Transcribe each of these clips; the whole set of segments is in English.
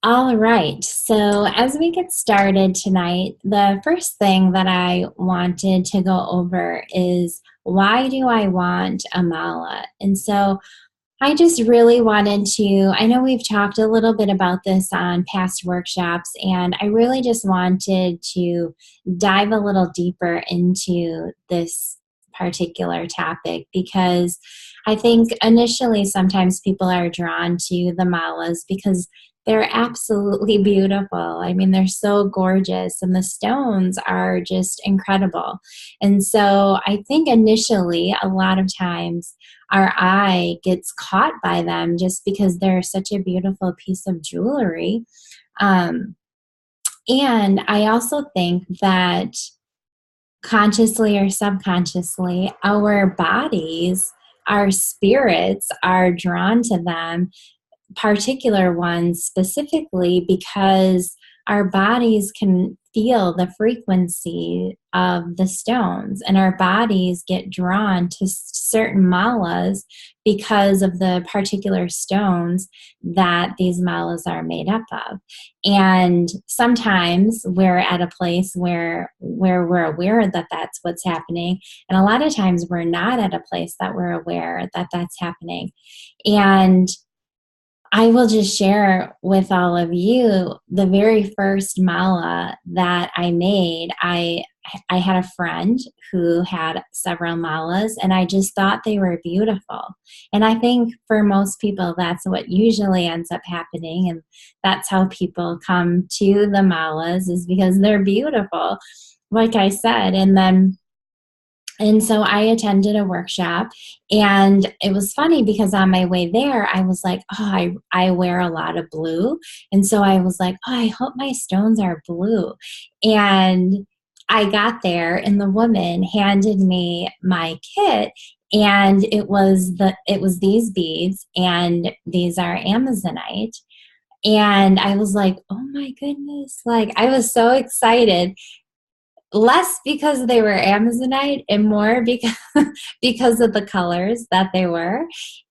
All right. So, as we get started tonight, the first thing that I wanted to go over is why do I want a mala? And so, I just really wanted to. I know we've talked a little bit about this on past workshops, and I really just wanted to dive a little deeper into this particular topic because I think initially sometimes people are drawn to the malas because they're absolutely beautiful. I mean, they're so gorgeous, and the stones are just incredible. And so I think initially, a lot of times, our eye gets caught by them just because they're such a beautiful piece of jewelry. Um, and I also think that consciously or subconsciously, our bodies, our spirits are drawn to them, particular ones specifically because our bodies can feel the frequency of the stones, and our bodies get drawn to certain malas because of the particular stones that these malas are made up of. And sometimes we're at a place where we're aware that that's what's happening, and a lot of times we're not at a place that we're aware that that's happening. And I will just share with all of you the very first mala that I made. I had a friend who had several malas, and I just thought they were beautiful. And I think for most people, that's what usually ends up happening, and that's how people come to the malas is because they're beautiful, like I said. And so I attended a workshop, and it was funny because on my way there, I was like, oh, I wear a lot of blue. And so I was like, oh, I hope my stones are blue. And I got there, and the woman handed me my kit, and it was these beads, and these are Amazonite. And I was like, oh my goodness, like I was so excited, less because they were Amazonite and more because because of the colors that they were.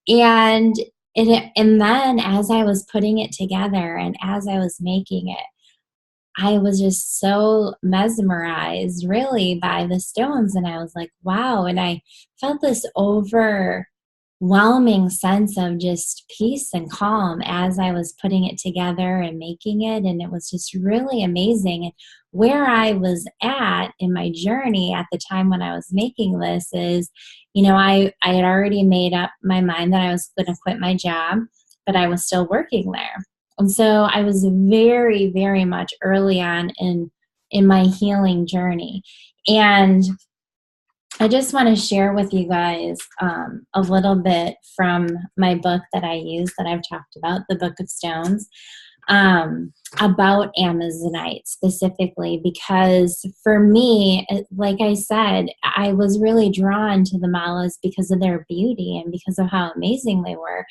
And and then as I was putting it together and as I was making it, I was just so mesmerized really by the stones, and I was like, wow. And I felt this overwhelming sense of just peace and calm as I was putting it together and making it. And it was just really amazing. And where I was at in my journey at the time when I was making this is, I had already made up my mind that I was going to quit my job, but I was still working there. And so I was very, very much early on in my healing journey. And I just want to share with you guys a little bit from my book that I use that I've talked about, the Book of Stones, about Amazonite specifically, because for me, like I said, I was really drawn to the malas because of their beauty and because of how amazing they were.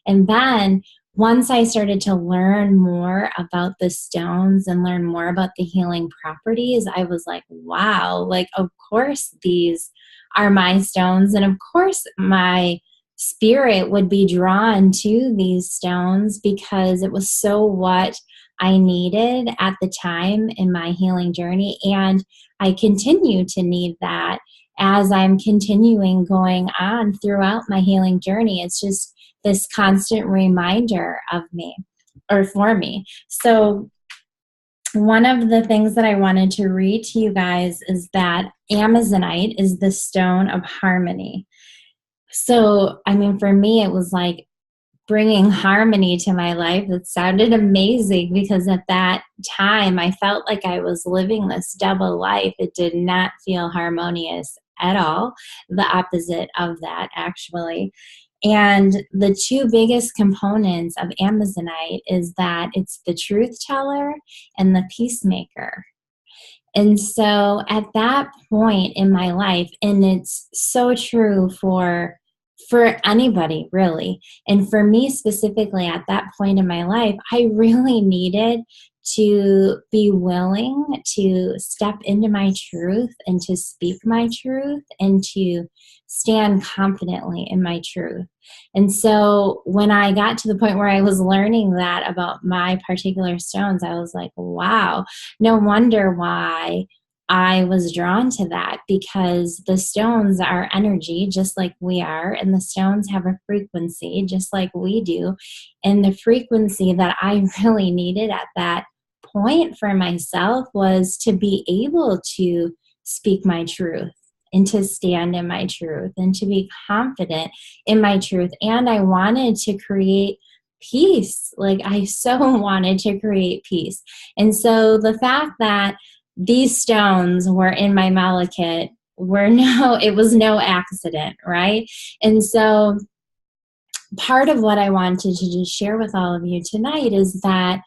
And then once I started to learn more about the stones and learn more about the healing properties, I was like, wow, like, of course, these are my stones. And of course, my spirit would be drawn to these stones because it was so what I needed at the time in my healing journey. And I continue to need that as I'm continuing going on throughout my healing journey. It's just this constant reminder of me or for me. So one of the things that I wanted to read to you guys is that Amazonite is the stone of harmony. So, I mean, for me, it was like bringing harmony to my life. It sounded amazing because at that time, I felt like I was living this double life. It did not feel harmonious at all. The opposite of that, actually. And the two biggest components of Amazonite is that it's the truth teller and the peacemaker. And so at that point in my life, and it's so true for anybody really, and for me specifically at that point in my life, I really needed to be willing to step into my truth and to speak my truth and to stand confidently in my truth. And so when I got to the point where I was learning that about my particular stones, I was like, wow, no wonder why I was drawn to that, because the stones are energy just like we are, and the stones have a frequency just like we do. And the frequency that I really needed at that point for myself was to be able to speak my truth and to stand in my truth and to be confident in my truth. And I wanted to create peace. Like, I so wanted to create peace. And so the fact that these stones were in my mala kit it was no accident, right? And so part of what I wanted to just share with all of you tonight is that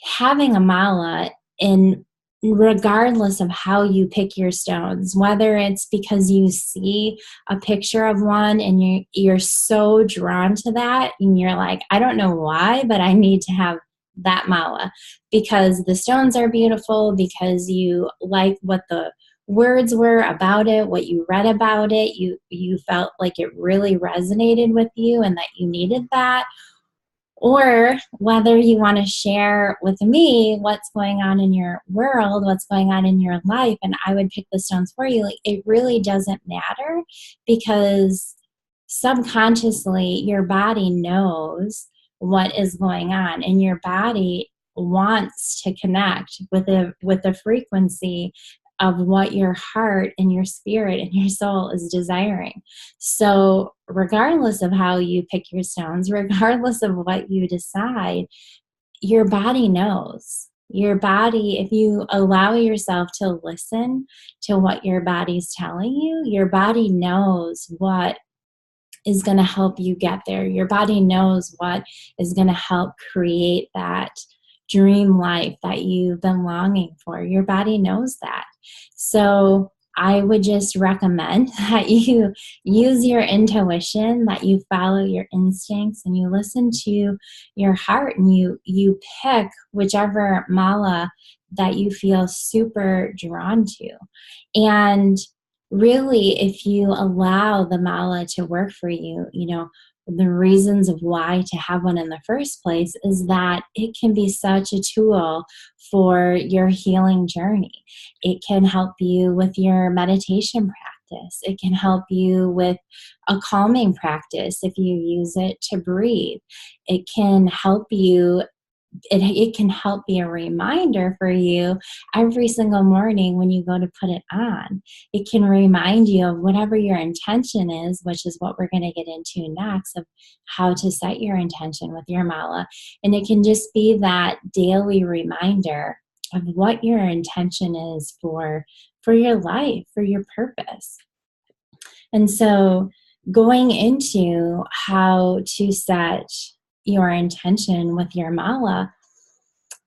having a mala, in regardless of how you pick your stones, whether it's because you see a picture of one and you're so drawn to that and you're like, I don't know why, but I need to have that mala because the stones are beautiful, because you like what the words were about it, what you read about it, you felt like it really resonated with you and that you needed that, or whether you want to share with me what's going on in your world, what's going on in your life, and I would pick the stones for you. Like, it really doesn't matter, because subconsciously your body knows what is going on, and your body wants to connect with the frequency of what your heart and your spirit and your soul is desiring. So regardless of how you pick your stones, regardless of what you decide, your body knows. Your body, if you allow yourself to listen to what your body's telling you, your body knows what is going to help you get there. Your body knows what is going to help create that dream life that you've been longing for. Your body knows that. So I would just recommend that you use your intuition, that you follow your instincts, and you listen to your heart, and you pick whichever mala that you feel super drawn to. And really, if you allow the mala to work for you, the reasons of why to have one in the first place is that it can be such a tool for your healing journey. It can help you with your meditation practice. It can help you with a calming practice if you use it to breathe. It can help you it can help be a reminder for you every single morning when you go to put it on. It can remind you of whatever your intention is, which is what we're going to get into next, of how to set your intention with your mala. And it can just be that daily reminder of what your intention is for your life, for your purpose. And so going into how to set your intention with your mala,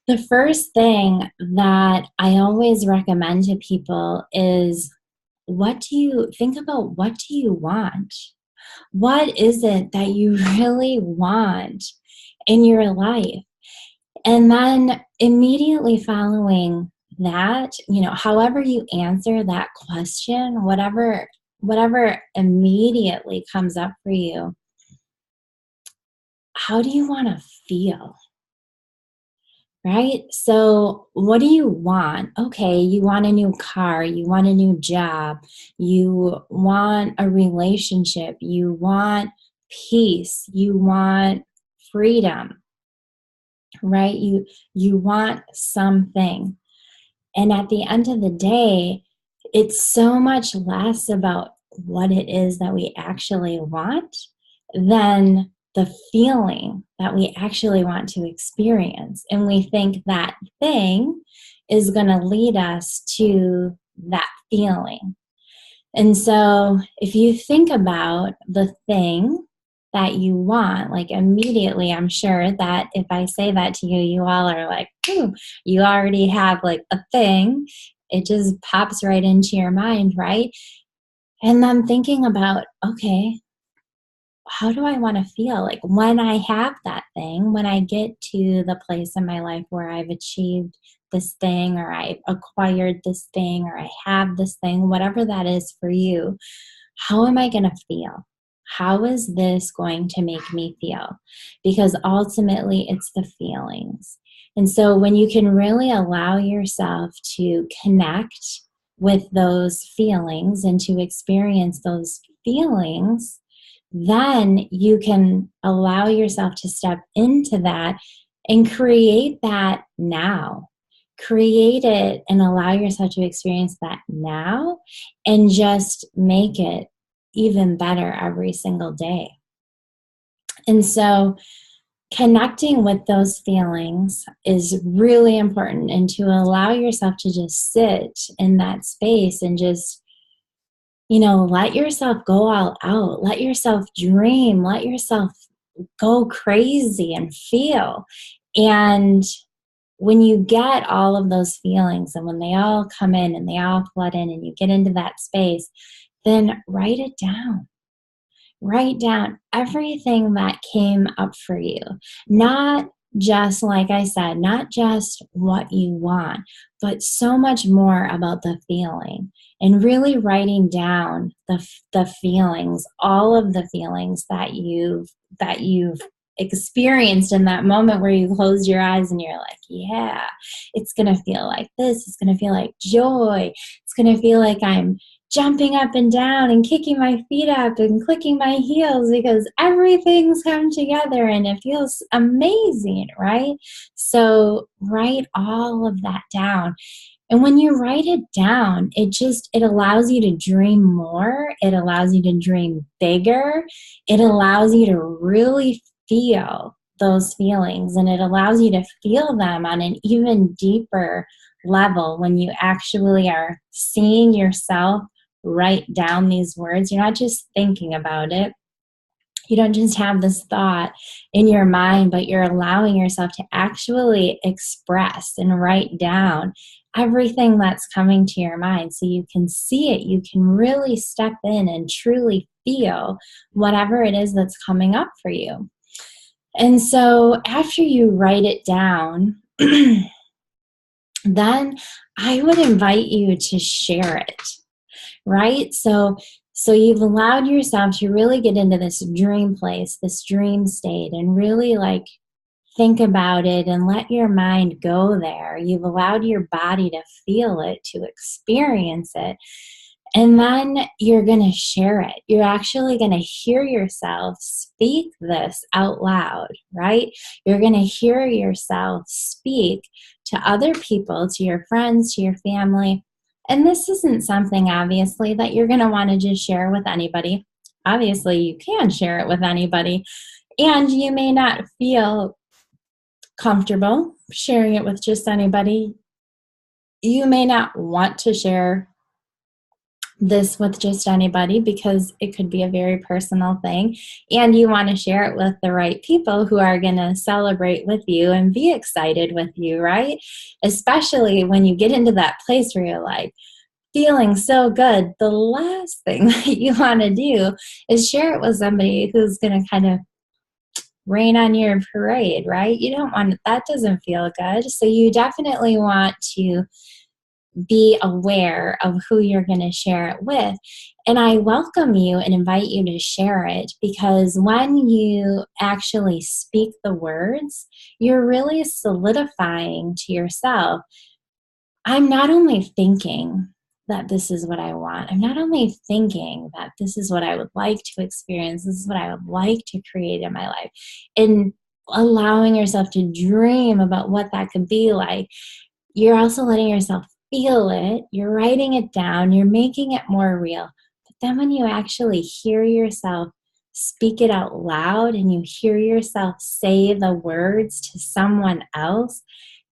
the first thing that I always recommend to people is, think about what do you want? What is it that you really want in your life? And then immediately following that, however you answer that question, whatever immediately comes up for you, how do you want to feel? Right? So what do you want? Okay, you want a new car, you want a new job, you want a relationship, you want peace, you want freedom, right? You want something. And at the end of the day, it's so much less about what it is that we actually want than the feeling that we actually want to experience. And we think that thing is going to lead us to that feeling. And so if you think about the thing that you want, like immediately, I'm sure that if I say that to you, you all are like, ooh, you already have like a thing. It just pops right into your mind, right? And then thinking about, okay, how do I want to feel? Like when I have that thing, when I get to the place in my life where I've achieved this thing, or I've acquired this thing, or I have this thing, whatever that is for you, how am I going to feel? How is this going to make me feel? Because ultimately, it's the feelings. And so, when you can really allow yourself to connect with those feelings and to experience those feelings, then you can allow yourself to step into that and create that now. Create it and allow yourself to experience that now, and just make it even better every single day. And so, connecting with those feelings is really important, and to allow yourself to just sit in that space and just, let yourself go all out, let yourself dream, let yourself go crazy and feel. And when you get all of those feelings, and when they all come in and they all flood in and you get into that space, then write it down. Write down everything that came up for you. Not just, like I said, not just what you want, but so much more about the feeling. And really writing down the feelings, all of the feelings that you've experienced in that moment where you closed your eyes and you're like, yeah, it's going to feel like this. It's going to feel like joy. It's going to feel like I'm jumping up and down and kicking my feet up and clicking my heels, because everything's come together and it feels amazing, right? So write all of that down. And when you write it down, it allows you to dream more. It allows you to dream bigger. It allows you to really feel those feelings, and it allows you to feel them on an even deeper level when you actually are seeing yourself write down these words. You're not just thinking about it. You don't just have this thought in your mind, but you're allowing yourself to actually express and write down everything that's coming to your mind, so you can see it. You can really step in and truly feel whatever it is that's coming up for you. And so after you write it down, then I would invite you to share it. Right? So you've allowed yourself to really get into this dream place, this dream state, and really like think about it and let your mind go there. You've allowed your body to feel it, to experience it. And then you're going to share it. You're actually going to hear yourself speak this out loud, right? You're going to hear yourself speak to other people, to your friends, to your family. And this isn't something, obviously, that you're going to want to just share with anybody. Obviously, you can share it with anybody. And you may not feel comfortable sharing it with just anybody. You may not want to share this with just anybody, because it could be a very personal thing, and you want to share it with the right people who are going to celebrate with you and be excited with you, right? Especially when you get into that place where you're like feeling so good, the last thing that you want to do is share it with somebody who's going to kind of rain on your parade, right? You don't want that. Doesn't feel good. So you definitely want to be aware of who you're going to share it with. And I welcome you and invite you to share it, because when you actually speak the words, you're really solidifying to yourself, I'm not only thinking that this is what I want. I'm not only thinking that this is what I would like to experience. This is what I would like to create in my life. And allowing yourself to dream about what that could be like. You're also letting yourself feel it. You're writing it down. You're making it more real. But then when you actually hear yourself speak it out loud, and you hear yourself say the words to someone else,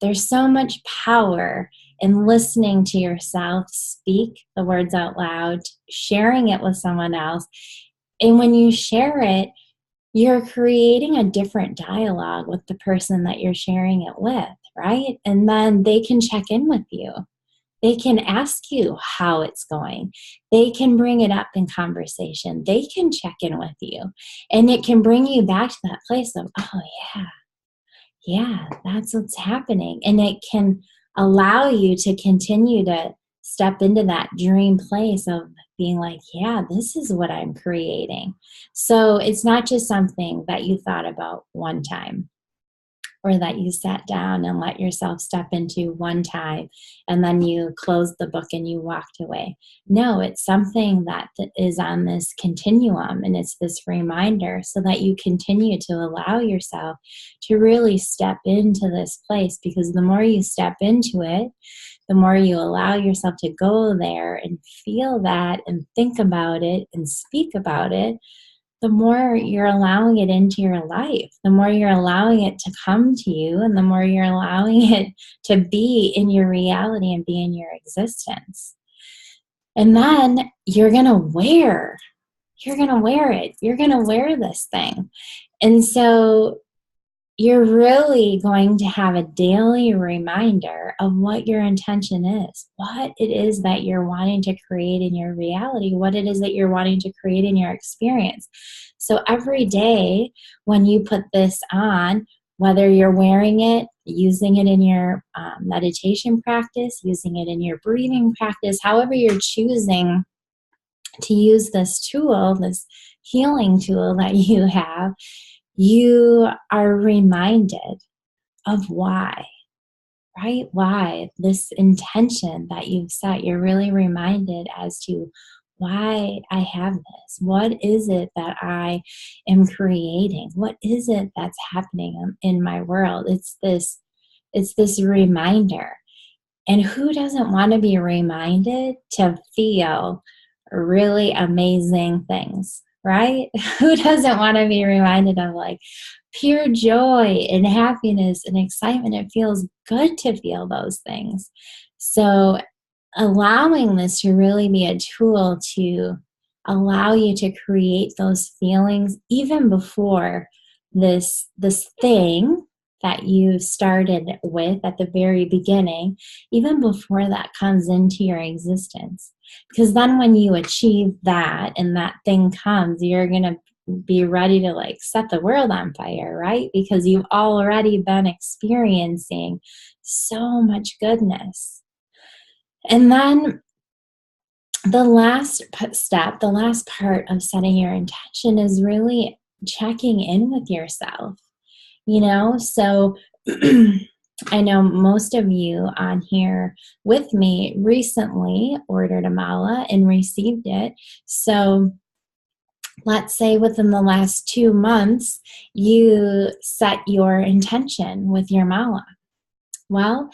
there's so much power in listening to yourself speak the words out loud, sharing it with someone else. And when you share it, you're creating a different dialogue with the person that you're sharing it with, right? And then they can check in with you. They can ask you how it's going. They can bring it up in conversation. They can check in with you. And it can bring you back to that place of, oh, yeah, yeah, that's what's happening. And it can allow you to continue to step into that dream place of being like, yeah, this is what I'm creating. So it's not just something that you thought about one time or that you sat down and let yourself step into one time and then you closed the book and you walked away. No, it's something that is on this continuum, and it's this reminder so that you continue to allow yourself to really step into this place, because the more you step into it, the more you allow yourself to go there and feel that and think about it and speak about it, the more you're allowing it into your life, the more you're allowing it to come to you, and the more you're allowing it to be in your reality and be in your existence. And then you're going to wear it. You're going to wear this thing. And so you're really going to have a daily reminder of what your intention is, what it is that you're wanting to create in your reality, what it is that you're wanting to create in your experience. So every day when you put this on, whether you're wearing it, using it in your meditation practice, using it in your breathing practice, however you're choosing to use this tool, this healing tool that you have, you are reminded of why, right? Why this intention that you've set, you're really reminded as to why I have this. What is it that I am creating? What is it that's happening in my world? It's this reminder. And who doesn't want to be reminded to feel really amazing things, right? Who doesn't want to be reminded of like pure joy and happiness and excitement? It feels good to feel those things. So allowing this to really be a tool to allow you to create those feelings even before this thing that you started with at the very beginning, even before that comes into your existence. Because then when you achieve that and that thing comes, you're going to be ready to like set the world on fire, right? Because you've already been experiencing so much goodness. And then the last step, the last part of setting your intention is really checking in with yourself. So I know most of you on here with me recently ordered a mala and received it. So let's say within the last 2 months, you set your intention with your mala. Well,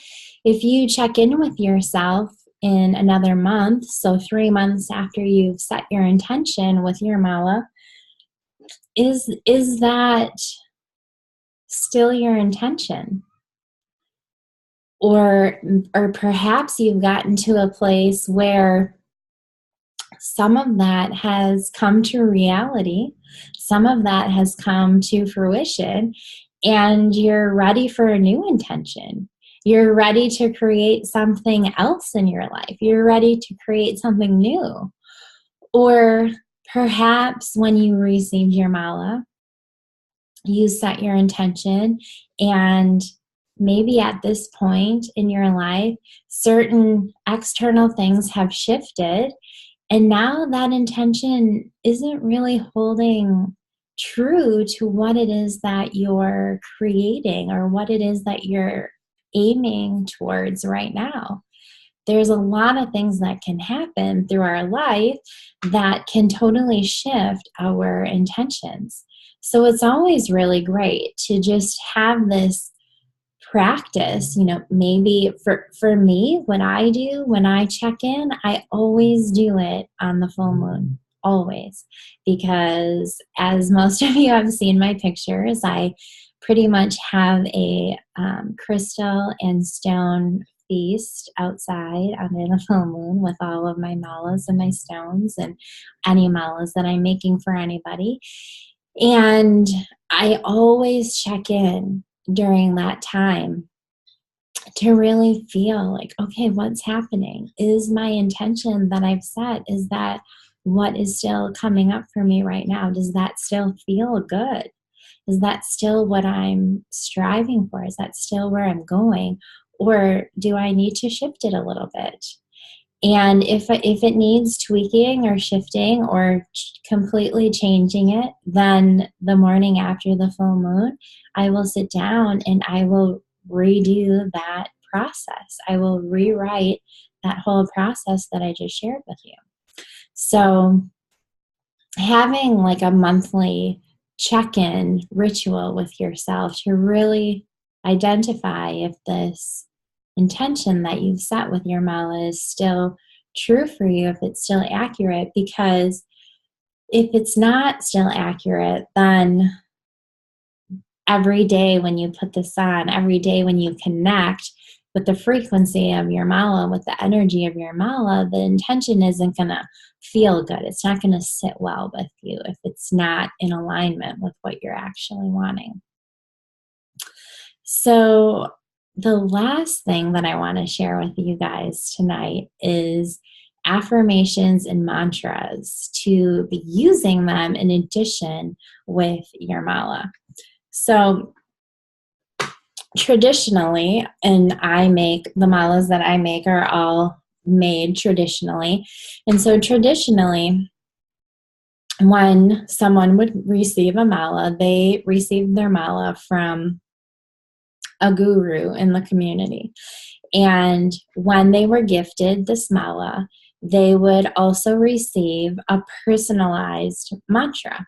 if you check in with yourself in another month, so 3 months after you've set your intention with your mala, is that still your intention? Or perhaps you've gotten to a place where some of that has come to reality, some of that has come to fruition, and you're ready for a new intention. You're ready to create something else in your life. You're ready to create something new. Or perhaps when you received your mala, you set your intention, and maybe at this point in your life, certain external things have shifted, and now that intention isn't really holding true to what it is that you're creating or what it is that you're aiming towards right now. There's a lot of things that can happen through our life that can totally shift our intentions. So it's always really great to just have this practice. Maybe for me, when I check in, I always do it on the full moon, always, because as most of you have seen my pictures, I pretty much have a crystal and stone feast outside under the full moon with all of my malas and my stones and any malas that I'm making for anybody. And I always check in during that time to really feel like, okay, what's happening? Is my intention that I've set, is that what is still coming up for me right now? Does that still feel good? Is that still what I'm striving for? Is that still where I'm going? Or do I need to shift it a little bit? And if it needs tweaking or shifting or completely changing it, then the morning after the full moon, I will sit down and I will redo that process. I will rewrite that whole process that I just shared with you. So having like a monthly check-in ritual with yourself to really identify if this intention that you've set with your mala is still true for you, if it's still accurate, because if it's not still accurate, then every day when you put this on, every day when you connect with the frequency of your mala, with the energy of your mala, the intention isn't going to feel good. It's not going to sit well with you if it's not in alignment with what you're actually wanting. So, the last thing that I want to share with you guys tonight is affirmations and mantras, to be using them in addition with your mala. So, traditionally, and I make the malas that I make are all made traditionally. And so traditionally, when someone would receive a mala, they received their mala from a guru in the community. And when they were gifted this mala, they would also receive a personalized mantra.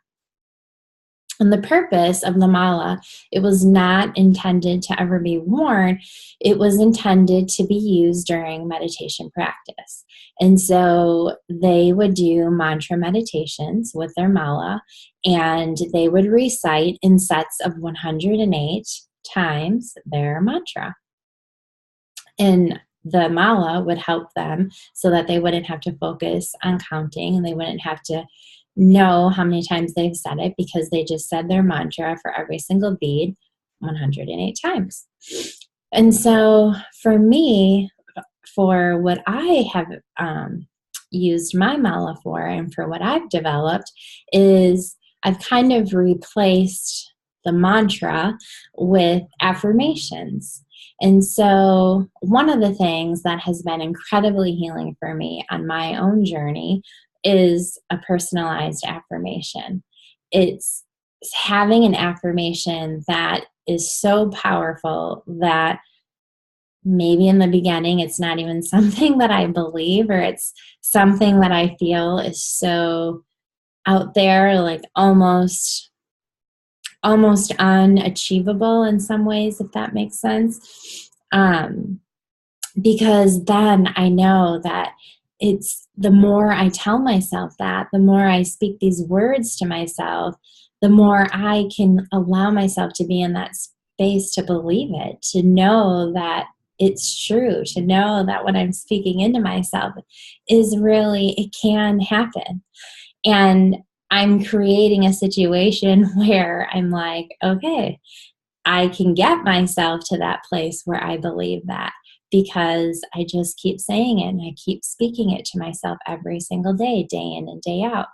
And the purpose of the mala, it was not intended to ever be worn. It was intended to be used during meditation practice. And so they would do mantra meditations with their mala, and they would recite in sets of 108 times their mantra. And the mala would help them so that they wouldn't have to focus on counting, and they wouldn't have to know how many times they've said it, because they just said their mantra for every single bead 108 times. And so for me, for what I have used my mala for, and for what I've developed, is I've kind of replaced the mantra with affirmations. And so one of the things that has been incredibly healing for me on my own journey is a personalized affirmation. It's having an affirmation that is so powerful that maybe in the beginning it's not even something that I believe, or it's something that I feel is so out there, like almost unachievable in some ways, if that makes sense. Because then I know that it's the more I tell myself that, the more I speak these words to myself, the more I can allow myself to be in that space to believe it, to know that it's true, to know that what I'm speaking into myself is really, it can happen. And I'm creating a situation where I'm like, okay, I can get myself to that place where I believe that, because I just keep saying it and I keep speaking it to myself every single day, day in and day out.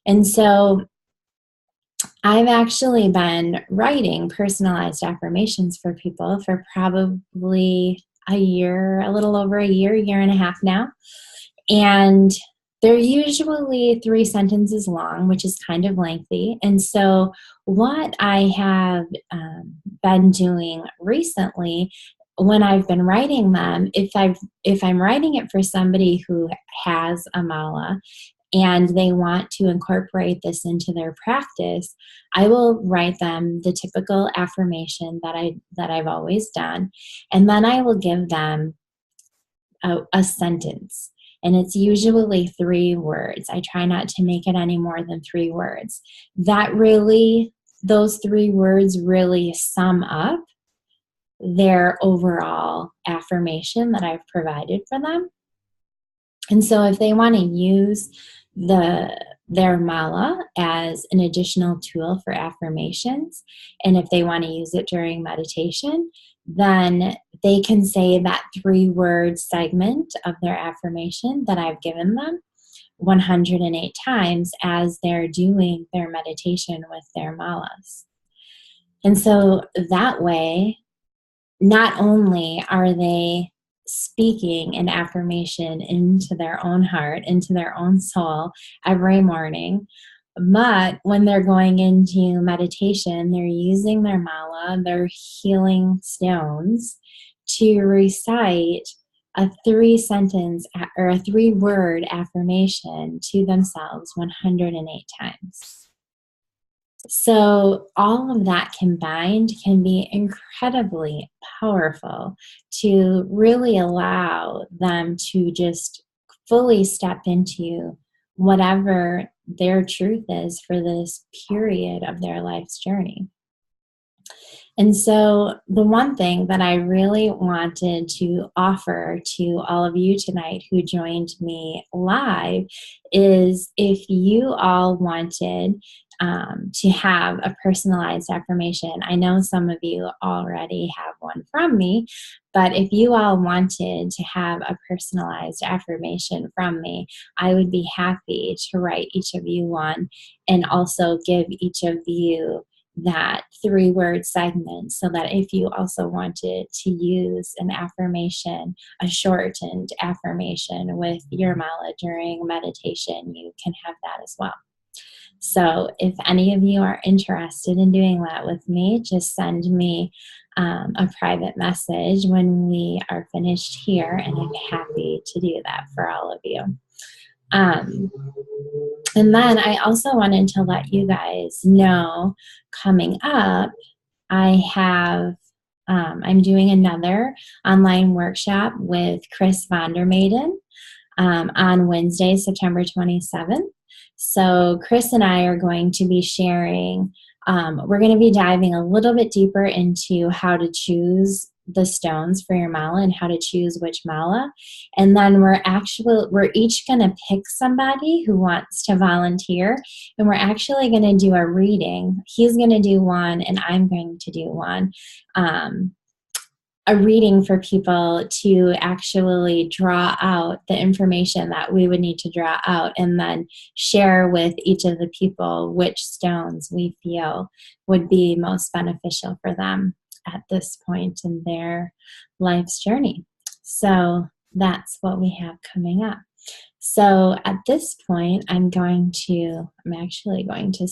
And so I've actually been writing personalized affirmations for people for probably a year, a little over a year and a half now. And they're usually 3 sentences long, which is kind of lengthy. And so what I have been doing recently, when I've been writing them, if I'm writing it for somebody who has a mala and they want to incorporate this into their practice, I will write them the typical affirmation that I've always done, and then I will give them a sentence. And it's usually 3 words. I try not to make it any more than 3 words. Those 3 words really sum up their overall affirmation that I've provided for them. And so if they want to use their mala as an additional tool for affirmations, and if they want to use it during meditation, then they can say that 3-word segment of their affirmation that I've given them 108 times as they're doing their meditation with their malas. And so that way, not only are they speaking an affirmation into their own heart, into their own soul every morning, but when they're going into meditation, they're using their mala, their healing stones, to recite a 3-sentence or a 3-word affirmation to themselves 108 times. So all of that combined can be incredibly powerful to really allow them to just fully step into whatever their truth is for this period of their life's journey. And so the one thing that I really wanted to offer to all of you tonight who joined me live is, if you all wanted to have a personalized affirmation, I know some of you already have one from me, but if you all wanted to have a personalized affirmation from me, I would be happy to write each of you one and also give each of you that 3-word segment, so that if you also wanted to use an affirmation, a shortened affirmation with your mala during meditation, you can have that as well. So if any of you are interested in doing that with me, just send me a private message when we are finished here, and I'd be happy to do that for all of you. And then I also wanted to let you guys know, coming up, I'm doing another online workshop with Chris Vondermaiden on Wednesday, September 27th. So Chris and I are going to be sharing, we're going to be diving a little bit deeper into how to choose the stones for your mala and how to choose which mala. And then we're each going to pick somebody who wants to volunteer, and we're actually going to do a reading. He's going to do one and I'm going to do one. A reading for people to actually draw out the information that we would need to draw out, and then share with each of the people which stones we feel would be most beneficial for them at this point in their life's journey. So that's what we have coming up. So at this point, I'm actually going to